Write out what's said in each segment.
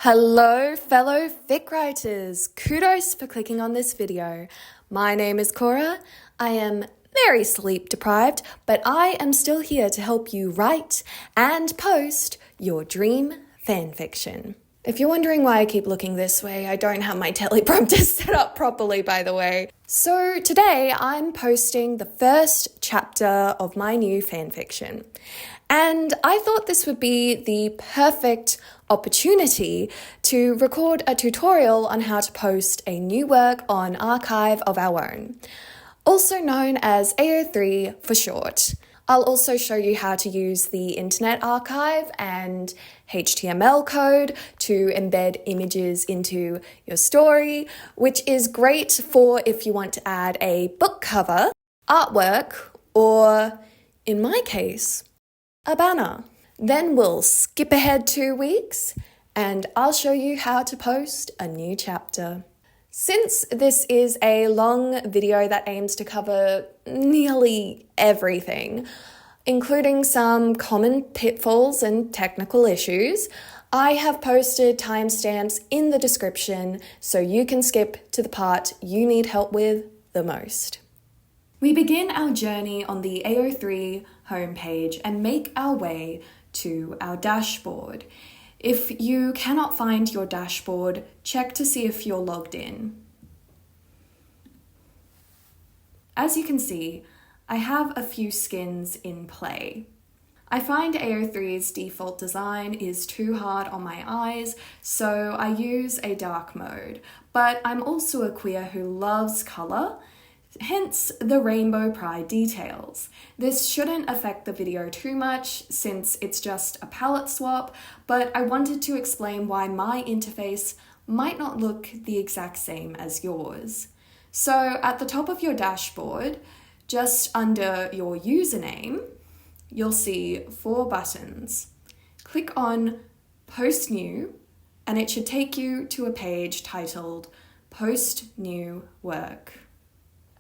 Hello, fellow fic writers. Kudos for clicking on this video. My name is Cora. I am very sleep deprived, but I am still here to help you write and post your dream fanfiction. If you're wondering why I keep looking this way, I don't have my teleprompter set up properly, by the way. So today I'm posting the first chapter of my new fanfiction. And I thought this would be the perfect opportunity to record a tutorial on how to post a new work on Archive of Our Own, also known as AO3 for short. I'll also show you how to use the Internet Archive and HTML code to embed images into your story, which is great for if you want to add a book cover, artwork, or, in my case, a banner. Then we'll skip ahead 2 weeks and I'll show you how to post a new chapter. Since this is a long video that aims to cover nearly everything, including some common pitfalls and technical issues, I have posted timestamps in the description so you can skip to the part you need help with the most. We begin our journey on the AO3 homepage and make our way to our dashboard. If you cannot find your dashboard, check to see if you're logged in. As you can see, I have a few skins in play. I find AO3's default design is too hard on my eyes, so I use a dark mode. But I'm also a queer who loves colour, hence the rainbow pride details. This shouldn't affect the video too much since it's just a palette swap, but I wanted to explain why my interface might not look the exact same as yours. So at the top of your dashboard, just under your username, you'll see 4 buttons. Click on Post New, and it should take you to a page titled Post New Work.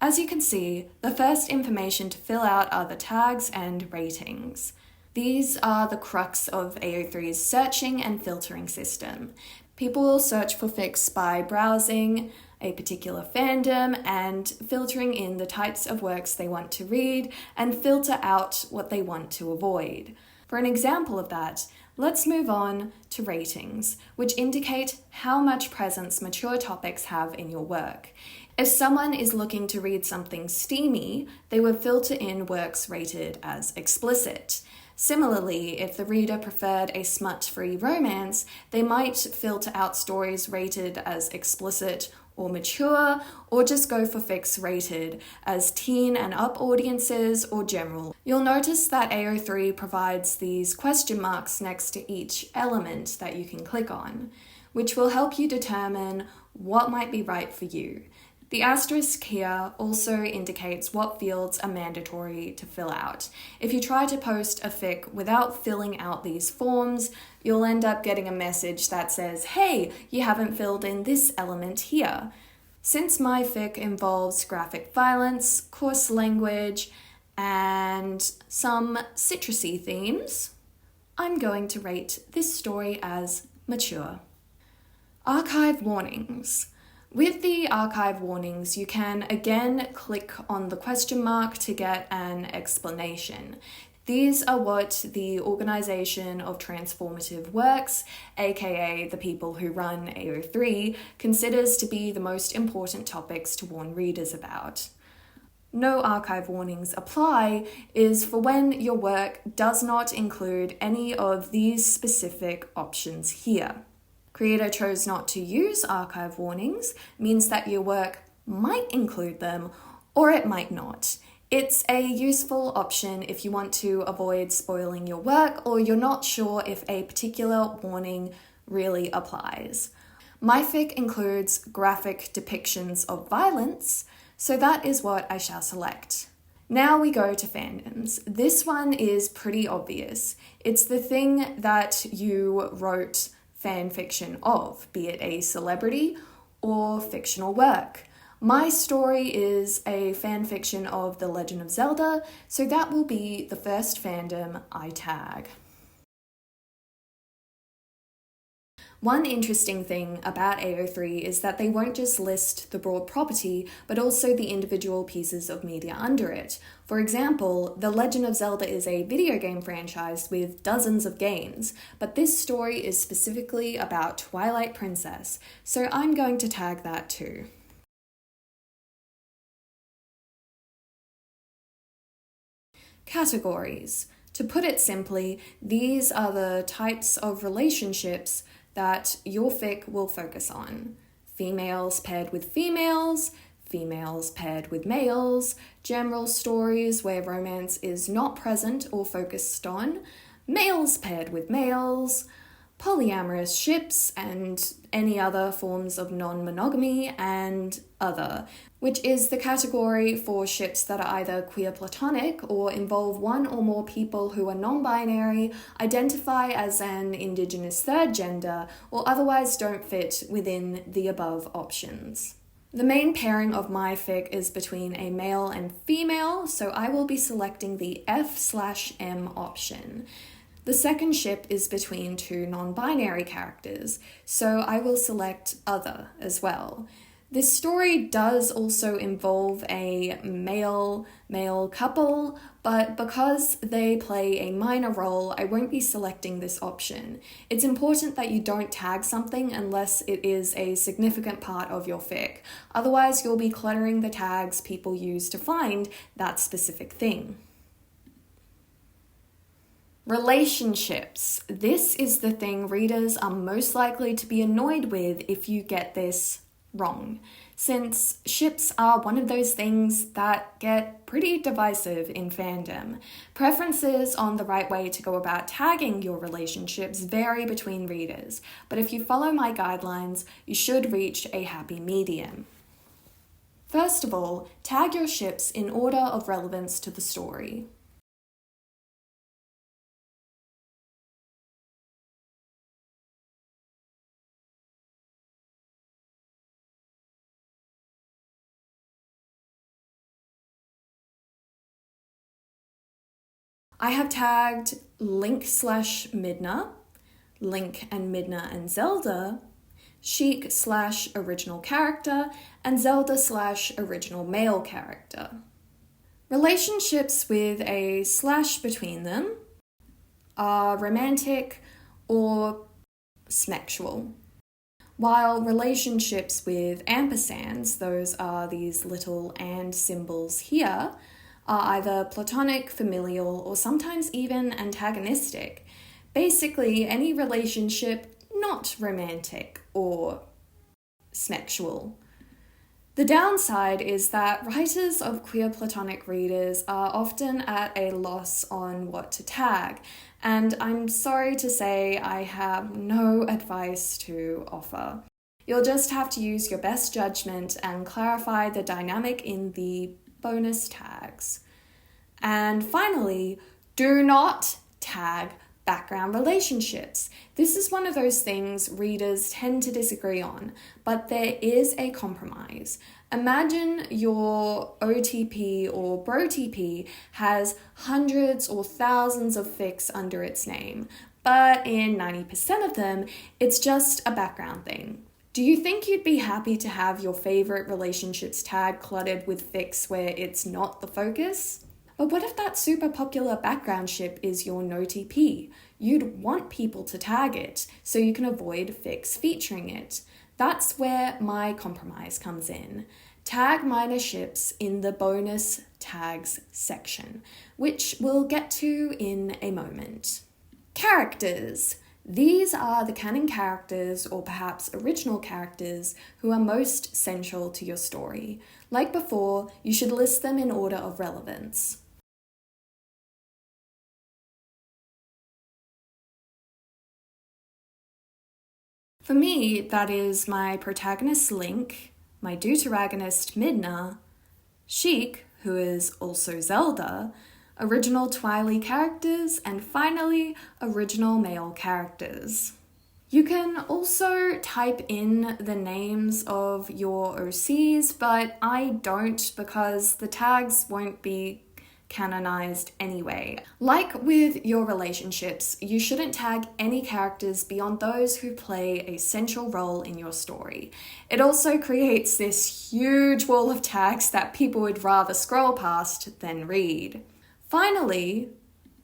As you can see, the first information to fill out are the tags and ratings. These are the crux of AO3's searching and filtering system. People will search for fics by browsing a particular fandom and filtering in the types of works they want to read and filter out what they want to avoid. For an example of that, let's move on to ratings, which indicate how much presence mature topics have in your work. If someone is looking to read something steamy, they would filter in works rated as explicit. Similarly, if the reader preferred a smut-free romance, they might filter out stories rated as explicit or mature, or just go for fics rated as teen and up audiences or general. You'll notice that AO3 provides these question marks next to each element that you can click on, which will help you determine what might be right for you. The asterisk here also indicates what fields are mandatory to fill out. If you try to post a fic without filling out these forms, you'll end up getting a message that says, "Hey, you haven't filled in this element here." Since my fic involves graphic violence, coarse language, and some citrusy themes, I'm going to rate this story as mature. Archive warnings. With the archive warnings, you can again click on the question mark to get an explanation. These are what the Organisation of Transformative Works, aka the people who run AO3, considers to be the most important topics to warn readers about. No archive warnings apply is for when your work does not include any of these specific options here. Creator chose not to use archive warnings means that your work might include them or it might not. It's a useful option if you want to avoid spoiling your work or you're not sure if a particular warning really applies. My fic includes graphic depictions of violence, so that is what I shall select. Now we go to fandoms. This one is pretty obvious. It's the thing that you wrote fan fiction of, be it a celebrity or fictional work. My story is a fan fiction of The Legend of Zelda, so that will be the first fandom I tag. One interesting thing about AO3 is that they won't just list the broad property, but also the individual pieces of media under it. For example, The Legend of Zelda is a video game franchise with dozens of games, but this story is specifically about Twilight Princess, so I'm going to tag that too. Categories. To put it simply, these are the types of relationships that your fic will focus on. Females paired with females, females paired with males, general stories where romance is not present or focused on, males paired with males, polyamorous ships and any other forms of non-monogamy, and other, which is the category for ships that are either queer platonic or involve one or more people who are non-binary, identify as an indigenous third gender, or otherwise don't fit within the above options. The main pairing of my fic is between a male and female, so I will be selecting the F/M option. The second ship is between two non-binary characters, so I will select other as well. This story does also involve a male-male couple, but because they play a minor role, I won't be selecting this option. It's important that you don't tag something unless it is a significant part of your fic. Otherwise, you'll be cluttering the tags people use to find that specific thing. Relationships. This is the thing readers are most likely to be annoyed with if you get this wrong, since ships are one of those things that get pretty divisive in fandom. Preferences on the right way to go about tagging your relationships vary between readers, but if you follow my guidelines, you should reach a happy medium. First of all, tag your ships in order of relevance to the story. I have tagged Link/Midna, Link and Midna and Zelda, Sheik/original character, and Zelda/original male character. Relationships with a slash between them are romantic or smexual, while relationships with ampersands, those are these little and symbols here, are either platonic, familial, or sometimes even antagonistic. Basically, any relationship not romantic or smexual. The downside is that writers of queer platonic readers are often at a loss on what to tag, and I'm sorry to say I have no advice to offer. You'll just have to use your best judgment and clarify the dynamic in the bonus tags. And finally, do not tag background relationships. This is one of those things readers tend to disagree on, but there is a compromise. Imagine your OTP or BroTP has hundreds or thousands of fics under its name, but in 90% of them, it's just a background thing. Do you think you'd be happy to have your favorite relationships tag cluttered with fics where it's not the focus? But what if that super popular background ship is your no-TP? You'd want people to tag it so you can avoid fics featuring it. That's where my compromise comes in. Tag minor ships in the bonus tags section, which we'll get to in a moment. Characters. These are the canon characters, or perhaps original characters, who are most central to your story. Like before, you should list them in order of relevance. For me, that is my protagonist Link, my deuteragonist Midna, Sheik, who is also Zelda, original Twilight characters, and finally, original male characters. You can also type in the names of your OCs, but I don't because the tags won't be canonized anyway. Like with your relationships, you shouldn't tag any characters beyond those who play a central role in your story. It also creates this huge wall of tags that people would rather scroll past than read. Finally,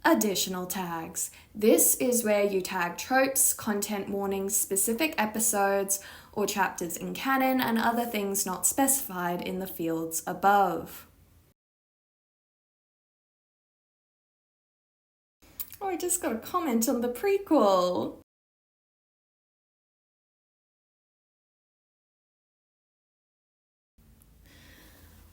additional tags. This is where you tag tropes, content warnings, specific episodes or chapters in canon, and other things not specified in the fields above. Oh, I just got a comment on the prequel.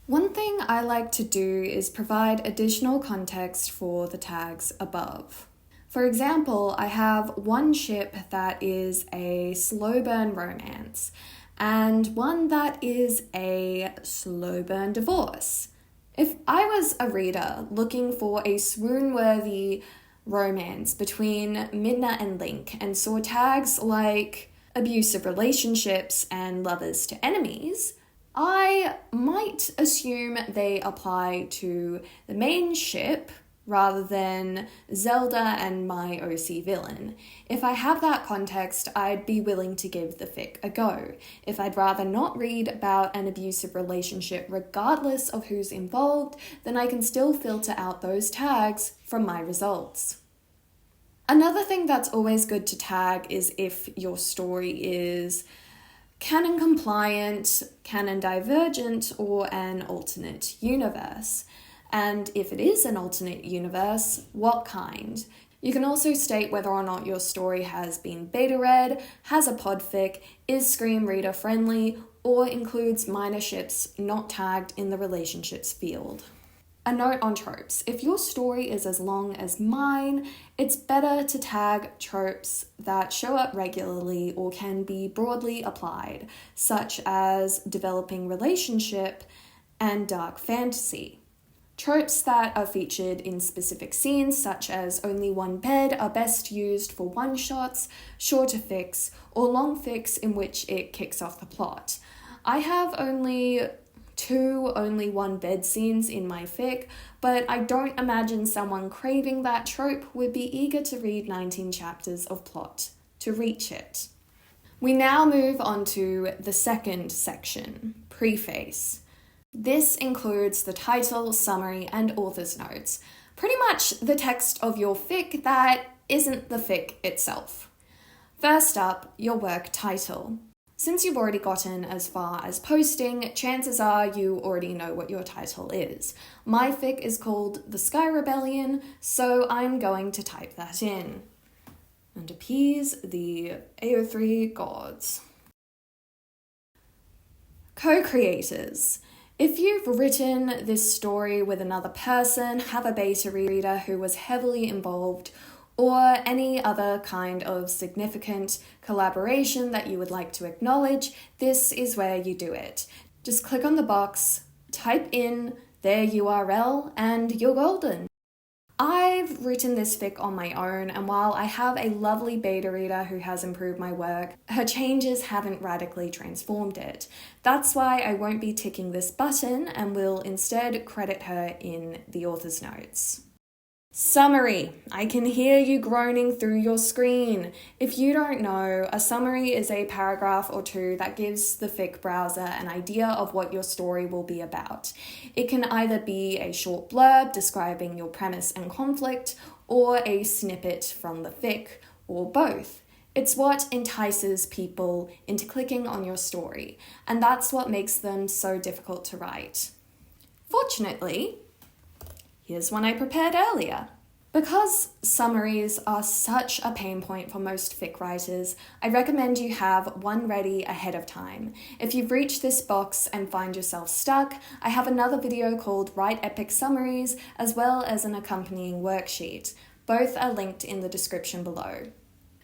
One thing I like to do is provide additional context for the tags above. For example, I have one ship that is a slow burn romance and one that is a slow burn divorce. If I was a reader looking for a swoon-worthy romance between Midna and Link and saw tags like abusive relationships and lovers to enemies, I might assume they apply to the main ship rather than Zelda and my OC villain. If I have that context, I'd be willing to give the fic a go. If I'd rather not read about an abusive relationship regardless of who's involved, then I can still filter out those tags from my results. Another thing that's always good to tag is if your story is canon compliant, canon divergent, or an alternate universe. And if it is an alternate universe, what kind? You can also state whether or not your story has been beta read, has a podfic, is screen reader friendly, or includes minor ships not tagged in the relationships field. A note on tropes. If your story is as long as mine, it's better to tag tropes that show up regularly or can be broadly applied, such as developing relationship and dark fantasy. Tropes that are featured in specific scenes, such as only one bed, are best used for one-shots, shorter fics, or long fics in which it kicks off the plot. I have only 2 only one bed scenes in my fic, but I don't imagine someone craving that trope would be eager to read 19 chapters of plot to reach it. We now move on to the second section, Preface. This includes the title, summary, and author's notes. Pretty much the text of your fic that isn't the fic itself. First up, your work title. Since you've already gotten as far as posting, chances are you already know what your title is. My fic is called The Sky Rebellion, so I'm going to type that in and appease the AO3 gods. Co-creators. If you've written this story with another person, have a beta reader who was heavily involved, or any other kind of significant collaboration that you would like to acknowledge, this is where you do it. Just click on the box, type in their URL, and you're golden. I've written this fic on my own, and while I have a lovely beta reader who has improved my work, her changes haven't radically transformed it. That's why I won't be ticking this button and will instead credit her in the author's notes. Summary. I can hear you groaning through your screen. If you don't know, a summary is a paragraph or two that gives the fic browser an idea of what your story will be about. It can either be a short blurb describing your premise and conflict, or a snippet from the fic, or both. It's what entices people into clicking on your story, and that's what makes them so difficult to write. Fortunately, here's one I prepared earlier. Because summaries are such a pain point for most fic writers, I recommend you have one ready ahead of time. If you've reached this box and find yourself stuck, I have another video called Write Epic Summaries, as well as an accompanying worksheet. Both are linked in the description below.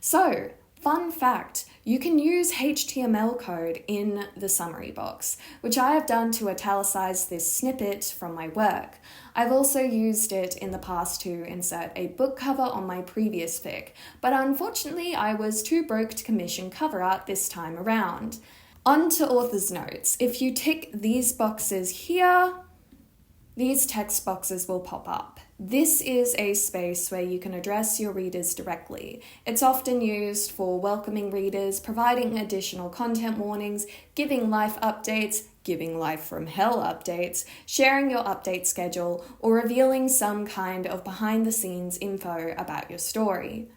So, fun fact, you can use HTML code in the summary box, which I have done to italicize this snippet from my work. I've also used it in the past to insert a book cover on my previous fic, but unfortunately I was too broke to commission cover art this time around. On to author's notes. If you tick these boxes here, these text boxes will pop up. This is a space where you can address your readers directly. It's often used for welcoming readers, providing additional content warnings, giving life updates, giving life from hell updates, sharing your update schedule, or revealing some kind of behind-the-scenes info about your story.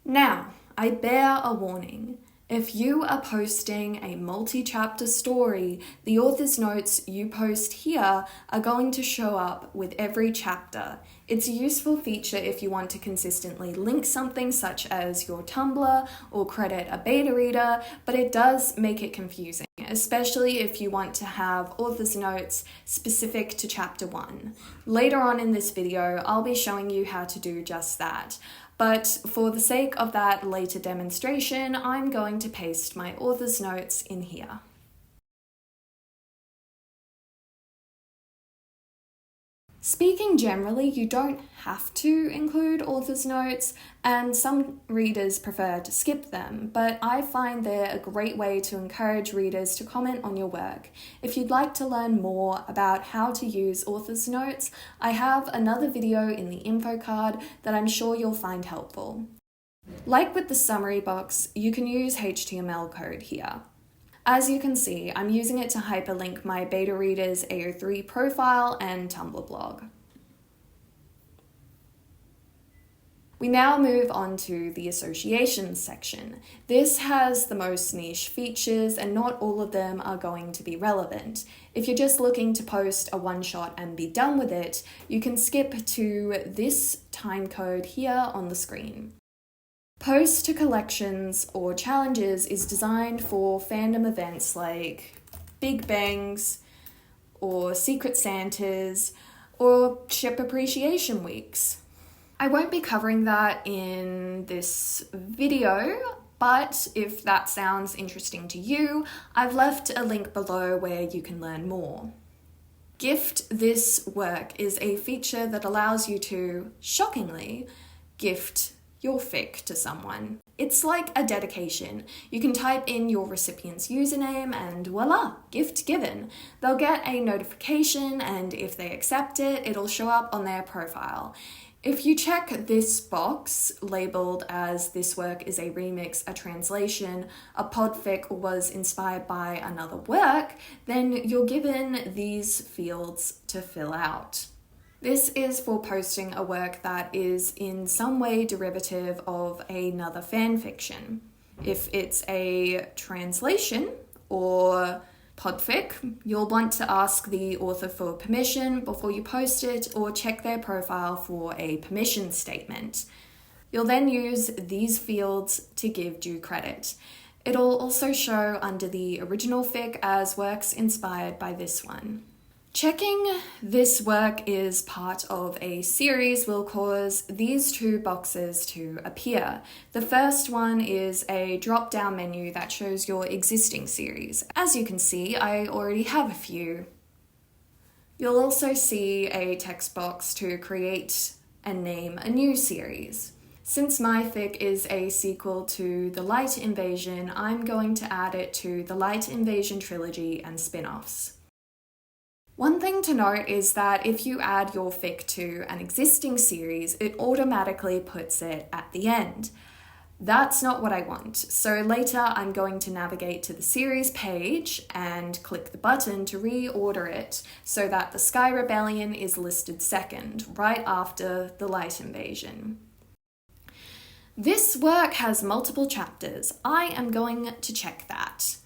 Now, I bear a warning. If you are posting a multi-chapter story, the author's notes you post here are going to show up with every chapter. It's a useful feature if you want to consistently link something such as your Tumblr or credit a beta reader, but it does make it confusing, especially if you want to have author's notes specific to chapter 1. Later on in this video, I'll be showing you how to do just that. But for the sake of that later demonstration, I'm going to paste my author's notes in here. Speaking generally, you don't have to include author's notes, and some readers prefer to skip them, but I find they're a great way to encourage readers to comment on your work. If you'd like to learn more about how to use author's notes, I have another video in the info card that I'm sure you'll find helpful. Like with the summary box, you can use HTML code here. As you can see, I'm using it to hyperlink my beta reader's AO3 profile and Tumblr blog. We now move on to the associations section. This has the most niche features and not all of them are going to be relevant. If you're just looking to post a one-shot and be done with it, you can skip to this timecode here on the screen. Post to collections or challenges is designed for fandom events like Big Bangs or Secret Santas or Ship Appreciation Weeks. I won't be covering that in this video, but if that sounds interesting to you, I've left a link below where you can learn more. Gift this work is a feature that allows you to, shockingly, gift your fic to someone. It's like a dedication. You can type in your recipient's username and voila, gift given. They'll get a notification and if they accept it, it'll show up on their profile. If you check this box labeled as this work is a remix, a translation, a podfic, or was inspired by another work, then you're given these fields to fill out. This is for posting a work that is in some way derivative of another fanfiction. If it's a translation or podfic, you'll want to ask the author for permission before you post it or check their profile for a permission statement. You'll then use these fields to give due credit. It'll also show under the original fic as works inspired by this one. Checking this work is part of a series will cause these two boxes to appear. The first one is a drop-down menu that shows your existing series. As you can see, I already have a few. You'll also see a text box to create and name a new series. Since my fic is a sequel to The Light Invasion, I'm going to add it to the Light Invasion trilogy and spin-offs. One thing to note is that if you add your fic to an existing series, it automatically puts it at the end. That's not what I want, so later I'm going to navigate to the series page and click the button to reorder it so that the Sky Rebellion is listed second, right after the Light Invasion. This work has multiple chapters. I am going to check that.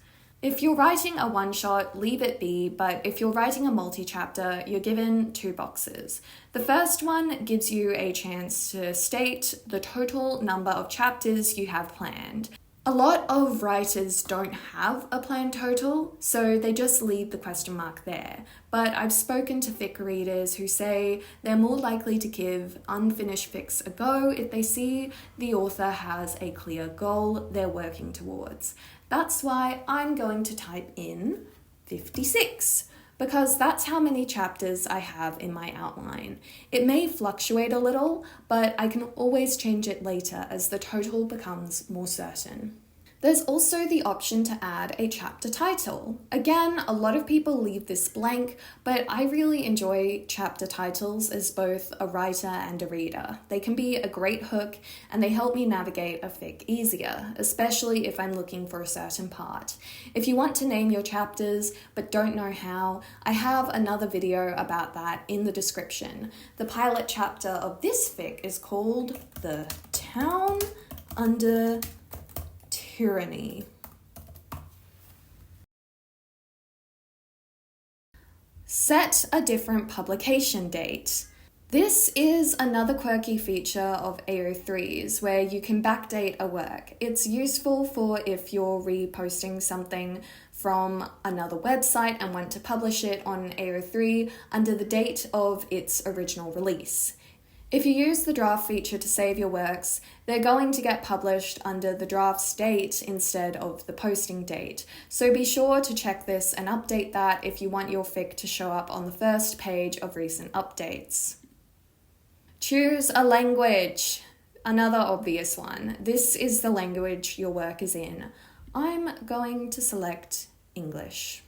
If you're writing a one-shot, leave it be, but if you're writing a multi-chapter, you're given two boxes. The first one gives you a chance to state the total number of chapters you have planned. A lot of writers don't have a planned total, so they just leave the question mark there. But I've spoken to fic readers who say they're more likely to give unfinished fics a go if they see the author has a clear goal they're working towards. That's why I'm going to type in 56, because that's how many chapters I have in my outline. It may fluctuate a little, but I can always change it later as the total becomes more certain. There's also the option to add a chapter title. Again, a lot of people leave this blank, but I really enjoy chapter titles as both a writer and a reader. They can be a great hook and they help me navigate a fic easier, especially if I'm looking for a certain part. If you want to name your chapters but don't know how, I have another video about that in the description. The pilot chapter of this fic is called The Town Under Tyranny. Set a different publication date. This is another quirky feature of AO3s where you can backdate a work. It's useful for if you're reposting something from another website and want to publish it on AO3 under the date of its original release. If you use the draft feature to save your works, they're going to get published under the draft's date instead of the posting date. So be sure to check this and update that if you want your fic to show up on the first page of recent updates. Choose a language. Another obvious one. This is the language your work is in. I'm going to select English.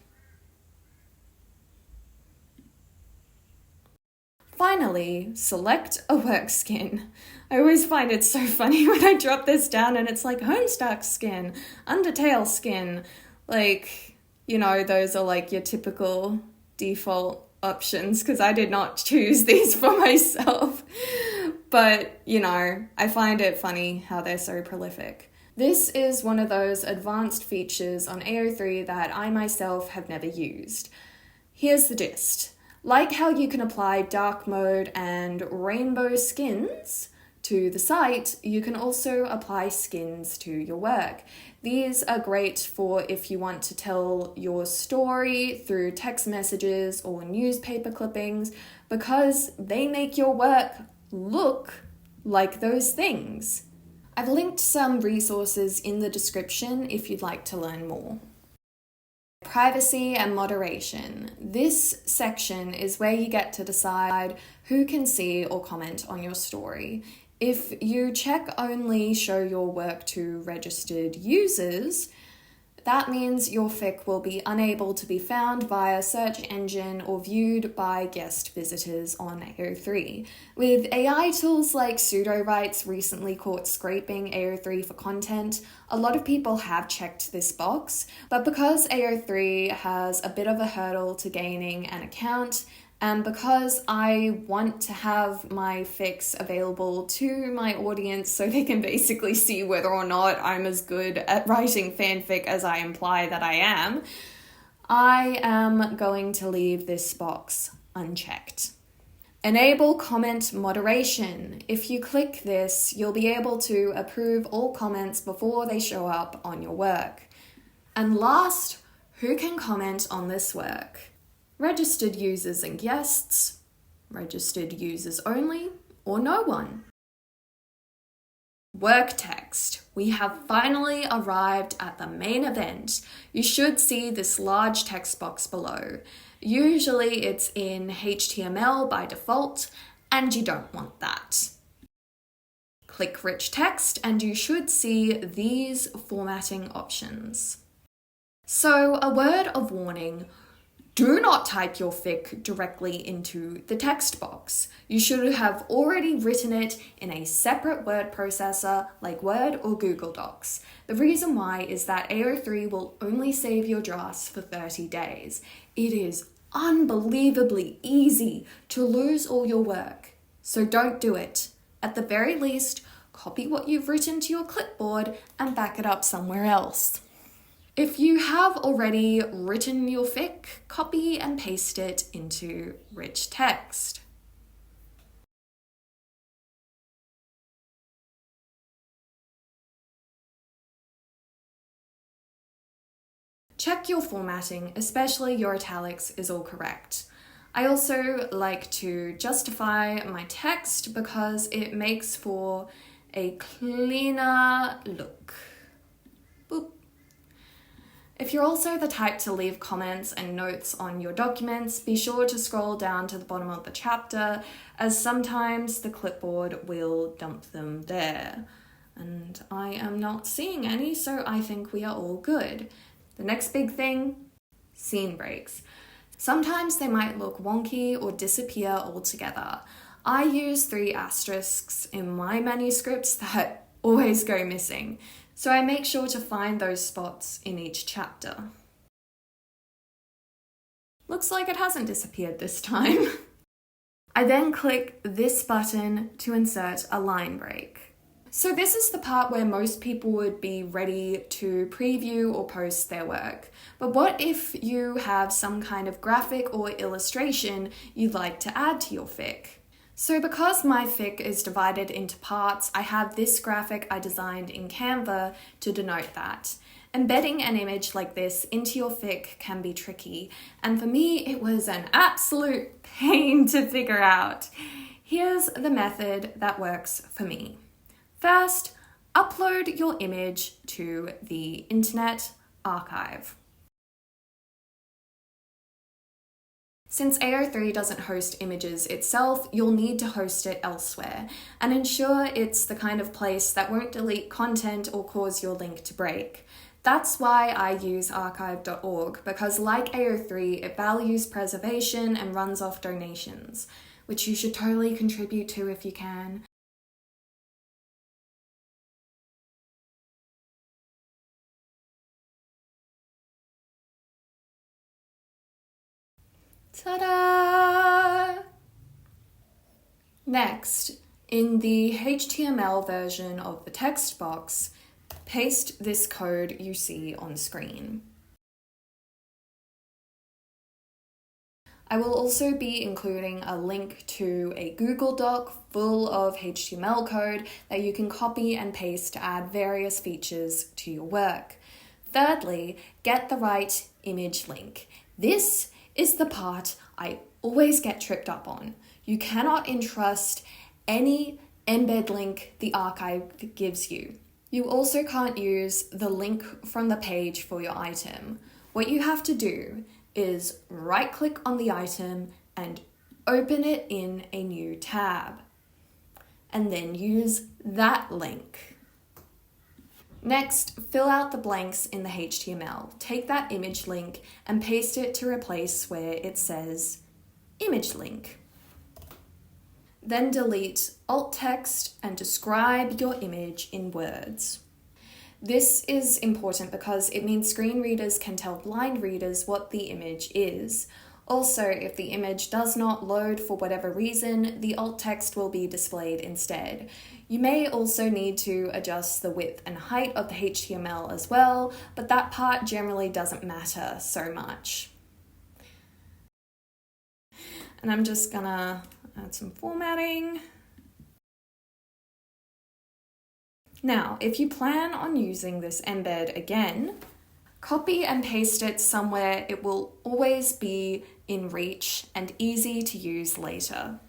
Finally, select a work skin. I always find it so funny when I drop this down and it's like Homestuck skin, Undertale skin. Like, you know, those are like your typical default options because I did not choose these for myself. But, you know, I find it funny how they're so prolific. This is one of those advanced features on AO3 that I myself have never used. Here's the gist. Like how you can apply dark mode and rainbow skins to the site, you can also apply skins to your work. These are great for if you want to tell your story through text messages or newspaper clippings because they make your work look like those things. I've linked some resources in the description if you'd like to learn more. Privacy and moderation. This section is where you get to decide who can see or comment on your story. If you check only show your work to registered users, that means your fic will be unable to be found via search engine or viewed by guest visitors on AO3. With AI tools like pseudo-rights recently caught scraping AO3 for content, a lot of people have checked this box, but because AO3 has a bit of a hurdle to gaining an account, and because I want to have my fics available to my audience so they can basically see whether or not I'm as good at writing fanfic as I imply that I am going to leave this box unchecked. Enable comment moderation. If you click this, you'll be able to approve all comments before they show up on your work. And last, who can comment on this work? Registered users and guests, registered users only, or no one. Work text. We have finally arrived at the main event. You should see this large text box below. Usually it's in HTML by default, and you don't want that. Click rich text and you should see these formatting options. So, a word of warning. Do not type your fic directly into the text box. You should have already written it in a separate word processor like Word or Google Docs. The reason why is that AO3 will only save your drafts for 30 days. It is unbelievably easy to lose all your work, so don't do it. At the very least, copy what you've written to your clipboard and back it up somewhere else. If you have already written your fic, copy and paste it into rich text. Check your formatting, especially your italics is all correct. I also like to justify my text because it makes for a cleaner look. Boop. If you're also the type to leave comments and notes on your documents, be sure to scroll down to the bottom of the chapter, as sometimes the clipboard will dump them there. and I am not seeing any, so I think we are all good. The next big thing, scene breaks. Sometimes they might look wonky or disappear altogether. I use 3 asterisks in my manuscripts that always go missing, so I make sure to find those spots in each chapter. Looks like it hasn't disappeared this time. I then click this button to insert a line break. So this is the part where most people would be ready to preview or post their work. But what if you have some kind of graphic or illustration you'd like to add to your fic? So because my fic is divided into parts, I have this graphic I designed in Canva to denote that. Embedding an image like this into your fic can be tricky, and for me it was an absolute pain to figure out. Here's the method that works for me. First, upload your image to the Internet Archive. Since AO3 doesn't host images itself, you'll need to host it elsewhere, and ensure it's the kind of place that won't delete content or cause your link to break. That's why I use archive.org, because like AO3, it values preservation and runs off donations, which you should totally contribute to if you can. Ta-da! Next, in the HTML version of the text box, paste this code you see on screen. I will also be including a link to a Google Doc full of HTML code that you can copy and paste to add various features to your work. Thirdly, get the right image link. This is the part I always get tripped up on. You cannot entrust any embed link the archive gives you. You also can't use the link from the page for your item. What you have to do is right-click on the item and open it in a new tab, and then use that link. Next, fill out the blanks in the HTML. Take that image link and paste it to replace where it says image link. Then delete alt text and describe your image in words. This is important because it means screen readers can tell blind readers what the image is. Also, if the image does not load for whatever reason, the alt text will be displayed instead. You may also need to adjust the width and height of the HTML as well, but that part generally doesn't matter so much. And I'm just gonna add some formatting. Now, if you plan on using this embed again, copy and paste it somewhere it will always be in reach and easy to use later.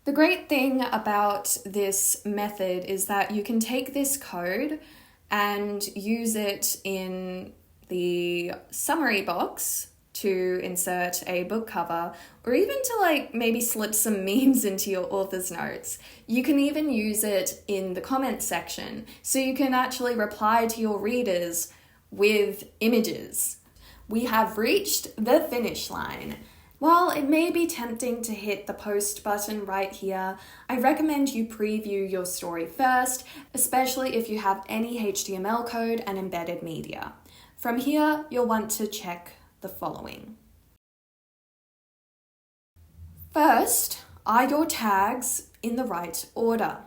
The great thing about this method is that you can take this code and use it in the summary box to insert a book cover, or even to maybe slip some memes into your author's notes. You can even use it in the comments section, so you can actually reply to your readers with images. We have reached the finish line. While it may be tempting to hit the post button right here, I recommend you preview your story first, especially if you have any HTML code and embedded media. From here, you'll want to check the following. First, are your tags in the right order?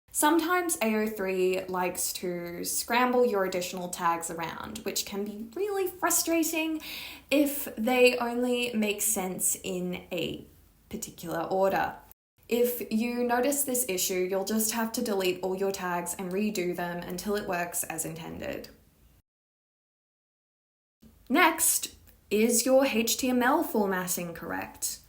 Sometimes AO3 likes to scramble your additional tags around, which can be really frustrating if they only make sense in a particular order. If you notice this issue, you'll just have to delete all your tags and redo them until it works as intended. Next, is your HTML formatting correct?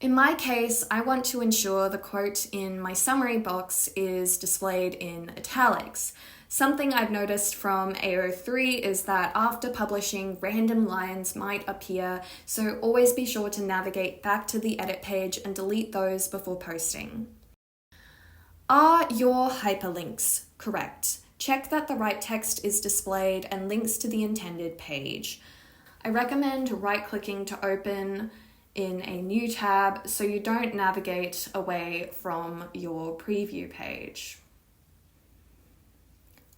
In my case, I want to ensure the quote in my summary box is displayed in italics. Something I've noticed from AO3 is that after publishing, random lines might appear, so always be sure to navigate back to the edit page and delete those before posting. Are your hyperlinks correct? Check that the right text is displayed and links to the intended page. I recommend right-clicking to open in a new tab so you don't navigate away from your preview page.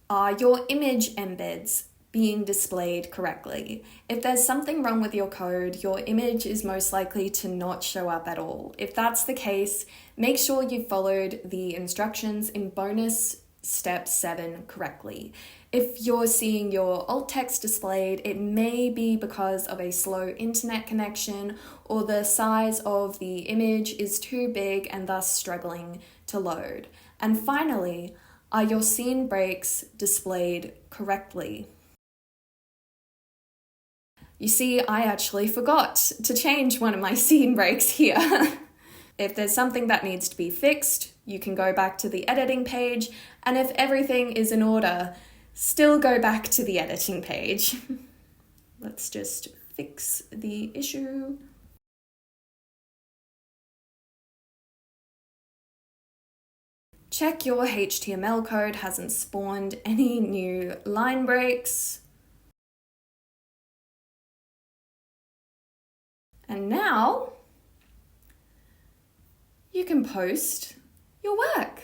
Are your image embeds being displayed correctly? If there's something wrong with your code, your image is most likely to not show up at all. If that's the case, make sure you've followed the instructions in bonus step 7 correctly. If you're seeing your alt text displayed, it may be because of a slow internet connection or the size of the image is too big and thus struggling to load. And finally, are your scene breaks displayed correctly? You see, I actually forgot to change one of my scene breaks here. If there's something that needs to be fixed, you can go back to the editing page, and if everything is in order, still go back to the editing page. Let's just fix the issue. Check your HTML code hasn't spawned any new line breaks. And now you can post your work.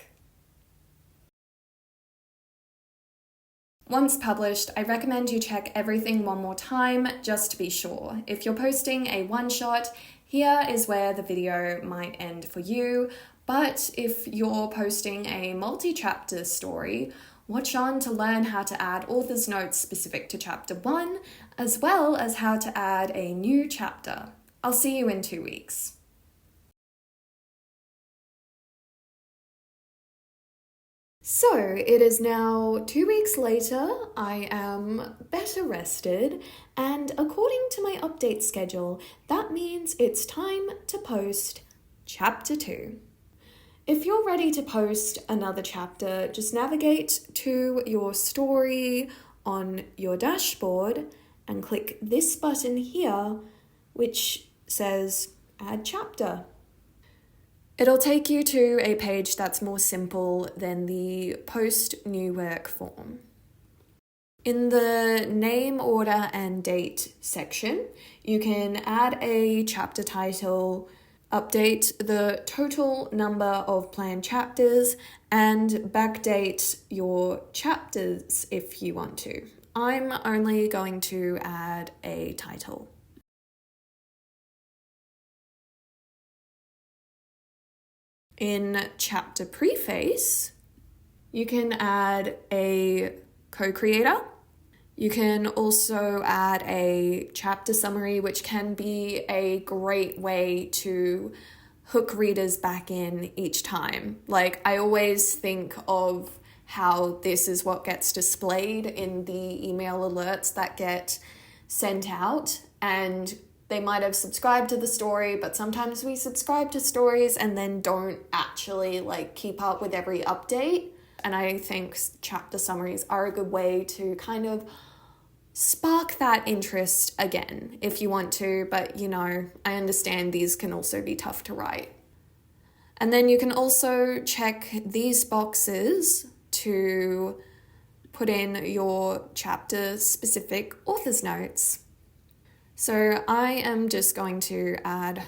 Once published, I recommend you check everything one more time just to be sure. If you're posting a one-shot, here is where the video might end for you. But if you're posting a multi-chapter story, watch on to learn how to add author's notes specific to chapter 1, as well as how to add a new chapter. I'll see you in 2 weeks. So it is now 2 weeks later, I am better rested, and according to my update schedule, that means it's time to post chapter 2. If you're ready to post another chapter, just navigate to your story on your dashboard and click this button here, which says Add Chapter. It'll take you to a page that's more simple than the Post New Work form. In the name, order, and date section, you can add a chapter title, update the total number of planned chapters, and backdate your chapters if you want to. I'm only going to add a title. In chapter preface, you can add a co-creator. You can also add a chapter summary, which can be a great way to hook readers back in each time. Like, I always think of how this is what gets displayed in the email alerts that get sent out, and they might have subscribed to the story, but sometimes we subscribe to stories and then don't actually keep up with every update. And I think chapter summaries are a good way to kind of spark that interest again if you want to, but I understand these can also be tough to write. And then you can also check these boxes to put in your chapter specific author's notes. So I am just going to add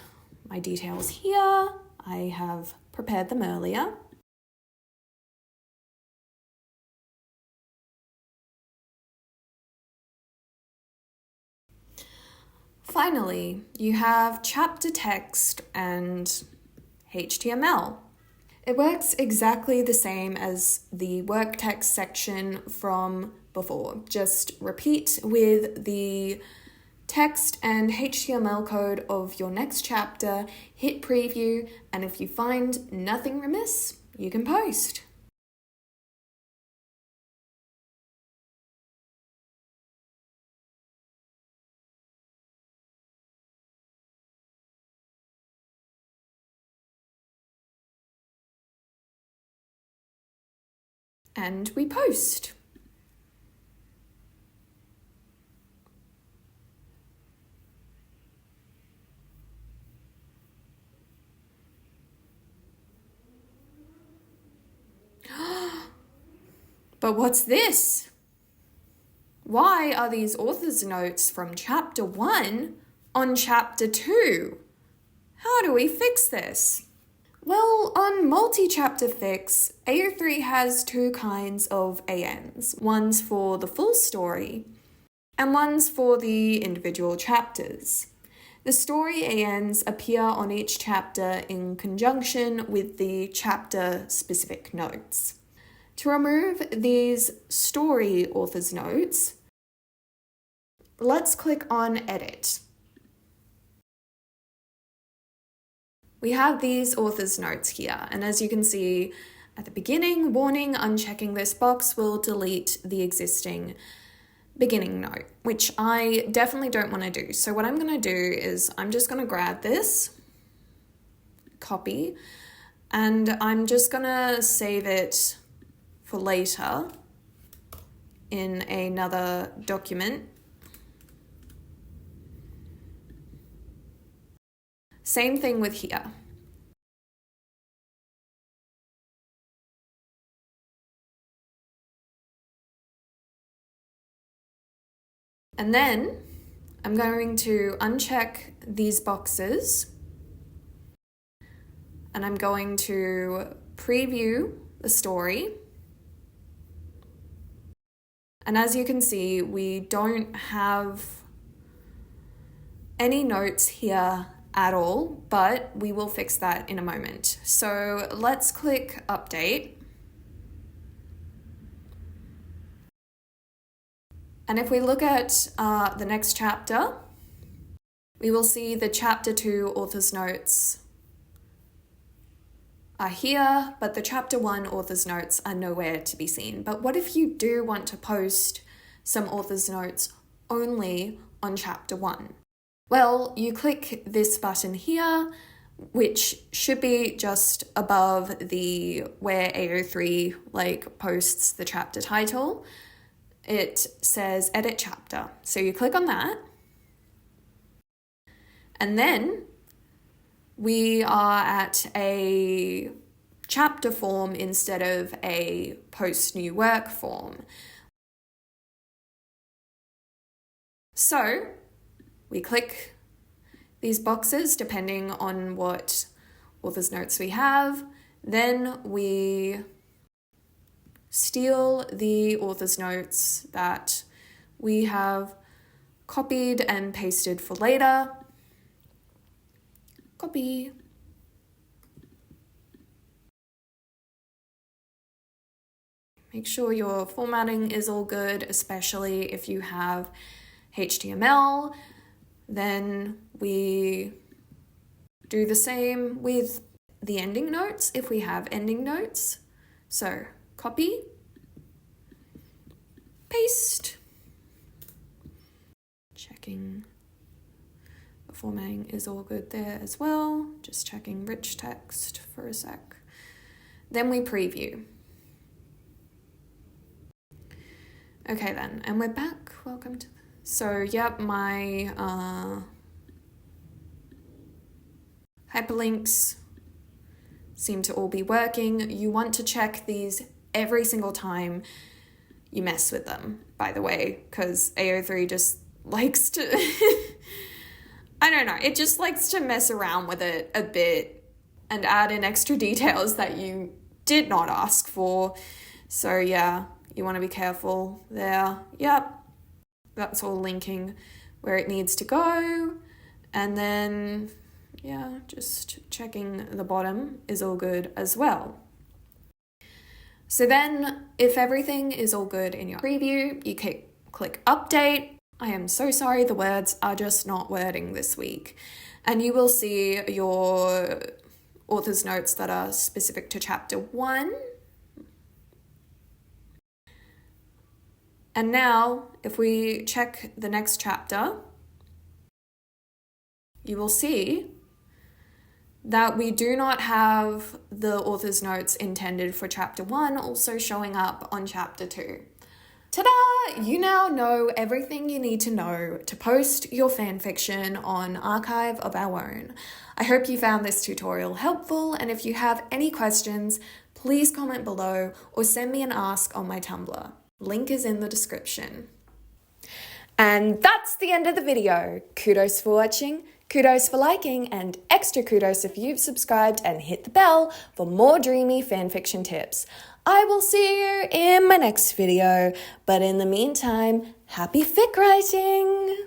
my details here. I have prepared them earlier. Finally, you have chapter text and HTML. It works exactly the same as the work text section from before. Just repeat with the text and HTML code of your next chapter, hit preview, and if you find nothing remiss, you can post. And we post. But what's this? Why are these author's notes from chapter 1 on chapter 2? How do we fix this? Well, on multi-chapter fix, AO3 has two kinds of ANs. One's for the full story, and one's for the individual chapters. The story ANs appear on each chapter in conjunction with the chapter-specific notes. To remove these story author's notes, let's click on Edit. We have these author's notes here, and as you can see at the beginning, warning, unchecking this box will delete the existing beginning note, which I definitely don't want to do. So what I'm going to do is I'm just going to grab this, copy, and I'm just going to save it for later in another document. Same thing with here. And then I'm going to uncheck these boxes and I'm going to preview the story. And as you can see, we don't have any notes here at all, but we will fix that in a moment. So let's click Update. And if we look at the next chapter, we will see the chapter 2 author's notes are here, but the chapter 1 author's notes are nowhere to be seen. But what if you do want to post some author's notes only on chapter 1? Well, you click this button here, which should be just above the where AO3 posts the chapter title. It says Edit Chapter. So you click on that. And then we are at a chapter form instead of a post new work form. So we click these boxes depending on what author's notes we have. Then we steal the author's notes that we have copied and pasted for later. Copy. Make sure your formatting is all good, especially if you have HTML. Then we do the same with the ending notes if we have ending notes. So copy, paste, checking the formatting is all good there as well, just checking rich text for a sec. Then we preview. Okay then, and we're back, welcome to, so yep, my hyperlinks seem to all be working. You want to check these every single time you mess with them, by the way, because AO3 just likes to, I don't know, it just likes to mess around with it a bit and add in extra details that you did not ask for. So yeah, you want to be careful there. Yep, that's all linking where it needs to go. And then, yeah, just checking the bottom is all good as well. So then, if everything is all good in your preview, you click Update. I am so sorry, the words are just not wording this week. And you will see your author's notes that are specific to chapter 1. And now, if we check the next chapter, you will see that we do not have the author's notes intended for chapter 1 also showing up on chapter 2. Ta-da! You now know everything you need to know to post your fanfiction on Archive of Our Own. I hope you found this tutorial helpful, and if you have any questions, please comment below or send me an ask on my Tumblr. Link is in the description. And that's the end of the video. Kudos for watching, kudos for liking, and extra kudos if you've subscribed and hit the bell for more dreamy fanfiction tips. I will see you in my next video, but in the meantime, happy fic writing!